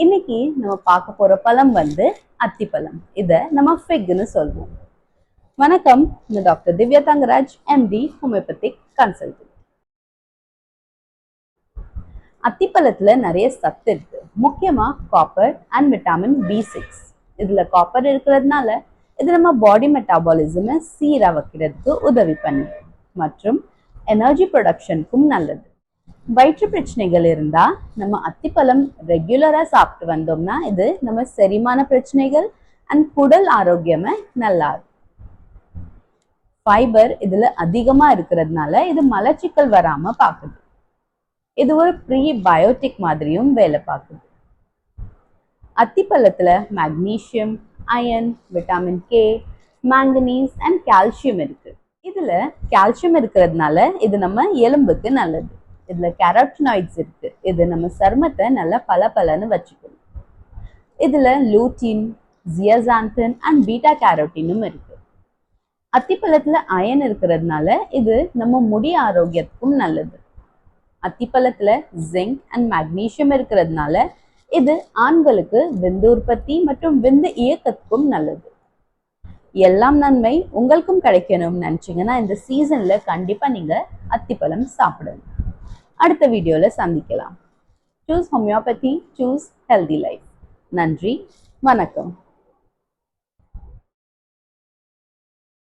இன்னைக்கு நம்ம பார்க்க போற பழம் வந்து அத்திப்பழம். இத நம்ம ஃபிக்னு சொல்வோம். வணக்கம், நான் doctor Divya Thangaraj, MD homeopathic consultant. அத்திப்பழத்துல நிறைய சத்து இருக்கு. முக்கியமா காப்பர் அண்ட் விட்டமின் B6. இதுல காப்பர் இருக்கிறதுனால இது நம்ம பாடி மெட்டாபாலிசமை சீரா வைக்கிறதுக்கு உதவி பண்ணுது மற்றும் எனர்ஜி ப்ரொடக்ஷனுக்கும் நல்லது. வயிற்று பிரச்சனைகள் இருந்தா நம்ம அத்திப்பழம் ரெகுலரா சாப்பிட்டு வந்தோம்னா இது நம்ம செரிமான பிரச்சனைகள் அண்ட் குடல் ஆரோக்கியமே நல்லா இருக்கும். ஃபைபர் இதுல அதிகமா இருக்கிறதுனால இது மலச்சிக்கல் வராம பாக்குது. இது ஒரு ப்ரீபயோட்டிக் மாதிரியும் வேலை பார்க்குது. அத்திப்பழத்துல magnesium, iron, vitamin K, manganese and calcium இருக்கு. இதுல கால்சியம் இருக்கிறதுனால இது நம்ம எலும்புக்கு நல்லது. இதுல கேரோட்டினாய்ட்ஸ் இருக்கு. இது நம்ம சருமத்தை நல்லா பளபளன்னு வச்சுக்கணும். இதுல லூட்டின், ஜியசாந்தின் அண்ட் பீட்டா கேரோட்டினும் இருக்கு. அத்திப்பழத்துல அயன் இருக்கிறதுனால இது நம்ம முடி ஆரோக்கியத்துக்கும் நல்லது. அத்திப்பழத்துல ஜிங்க் அண்ட் மேக்னீசியம் இருக்கிறதுனால இது ஆண்களுக்கு விந்து உற்பத்தி மற்றும் விந்து இயக்கத்துக்கும் நல்லது. எல்லாம் நன்மை உங்களுக்கும் கிடைக்கணும்னு நினைச்சீங்கன்னா இந்த சீசன்ல கண்டிப்பா நீங்க அத்திப்பழம் சாப்பிடணும். அடுத்த வீடியோல சந்திக்கலாம். Choose homeopathy, choose healthy life. நன்றி, வணக்கம்.